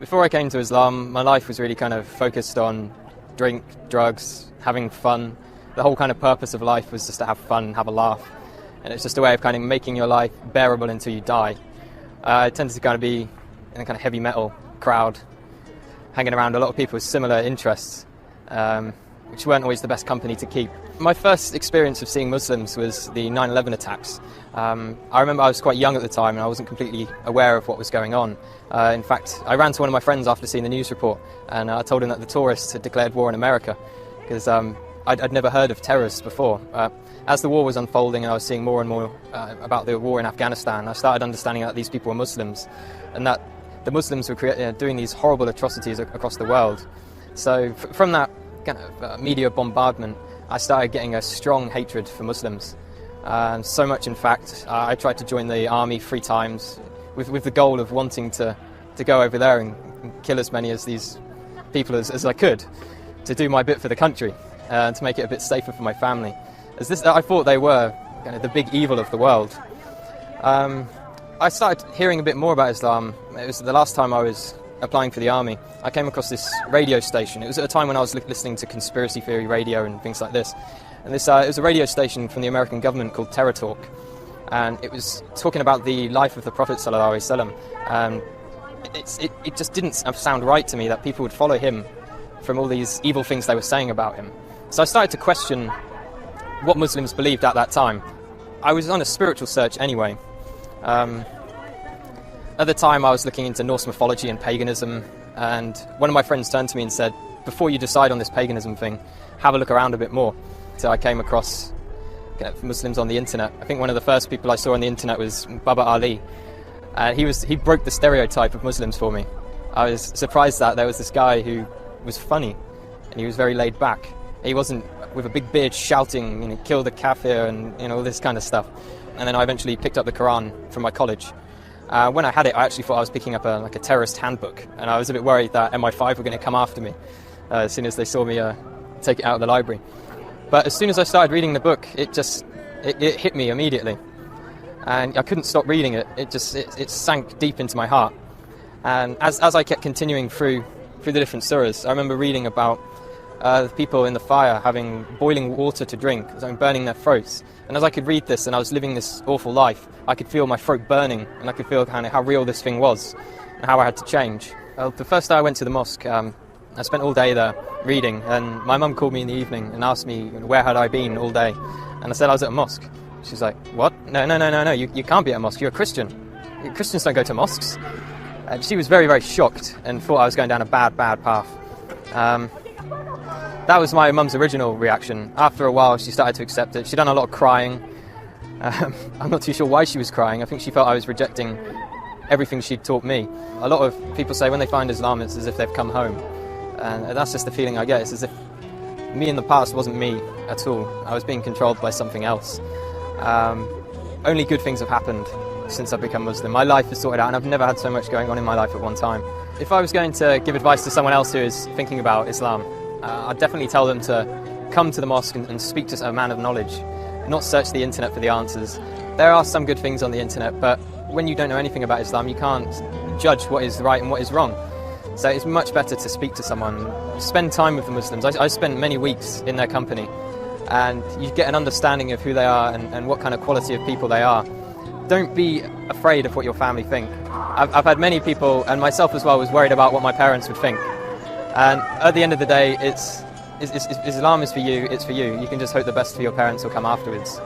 Before I came to Islam, my life was really kind of focused on drink, drugs, having fun. The whole kind of purpose of life was just to have fun, have a laugh. And it's just a way of kind of making your life bearable until you die. I tended to kind of be in a kind of heavy metal crowd, hanging around a lot of people with similar interests, which weren't always the best company to keep. My first experience of seeing Muslims was the 9/11 attacks. I remember I was quite young at the time and I wasn't completely aware of what was going on. In fact, I ran to one of my friends after seeing the news report and I told him that the tourists had declared war on America because I'd never heard of terrorists before. As the war was unfolding and I was seeing more and more about the war in Afghanistan, I started understanding that these people were Muslims and that the Muslims were doing these horrible atrocities across the world. So from that kind of media bombardment, I started getting a strong hatred for Muslims. So much, in fact, I tried to join the army 3 times with the goal of wanting to go over there and kill as many of these people as I could, to do my bit for the country, to make it a bit safer for my family. I thought they were kind of the big evil of the world. I started hearing a bit more about Islam. It was the last time I was applying for the army. I came across this radio station. It was at a time when I was listening to conspiracy theory radio and things like this. And it was a radio station from the American government called Terror Talk. And it was talking about the life of the Prophet ﷺ. It just didn't sound right to me that people would follow him from all these evil things they were saying about him. So I started to question what Muslims believed at that time. I was on a spiritual search anyway. At the time I was looking into Norse mythology and paganism, and one of my friends turned to me and said, before you decide on this paganism thing, have a look around a bit more. So I came across Muslims on the internet. I think one of the first people I saw on the internet was Baba Ali. He broke the stereotype of Muslims for me. I was surprised that there was this guy who was funny and he was very laid back. He wasn't with a big beard shouting, kill the kafir and all this kind of stuff. And then I eventually picked up the Quran from my college. When I had it, I actually thought I was picking up a terrorist handbook, and I was a bit worried that MI5 were going to come after me as soon as they saw me take it out of the library. But as soon as I started reading the book, it hit me immediately, and I couldn't stop reading it. It sank deep into my heart. And as I kept continuing through the different surahs, I remember reading about the people in the fire having boiling water to drink, burning their throats. And as I could read this and I was living this awful life, I could feel my throat burning and I could feel kind of how real this thing was and how I had to change. The first day I went to the mosque, I spent all day there reading, and my mum called me in the evening and asked me where had I been all day. And I said I was at a mosque. She's like, what? No, you can't be at a mosque, you're a Christian. Christians don't go to mosques. And she was very, very shocked and thought I was going down a bad path. That was my mum's original reaction. After a while, she started to accept it. She'd done a lot of crying. I'm not too sure why she was crying. I think she felt I was rejecting everything she'd taught me. A lot of people say when they find Islam, it's as if they've come home. And that's just the feeling I get. It's as if me in the past wasn't me at all. I was being controlled by something else. Only good things have happened since I've become Muslim. My life is sorted out, and I've never had so much going on in my life at one time. If I was going to give advice to someone else who is thinking about Islam, I'd definitely tell them to come to the mosque and speak to a man of knowledge, not search the internet for the answers. There are some good things on the internet, but when you don't know anything about Islam, you can't judge what is right and what is wrong. So it's much better to speak to someone, spend time with the Muslims. I spent many weeks in their company, and you get an understanding of who they are and what kind of quality of people they are. Don't be afraid of what your family think. I've had many people, and myself as well, was worried about what my parents would think. And at the end of the day, Islam is for you, it's for you. You can just hope the best for your parents will come afterwards.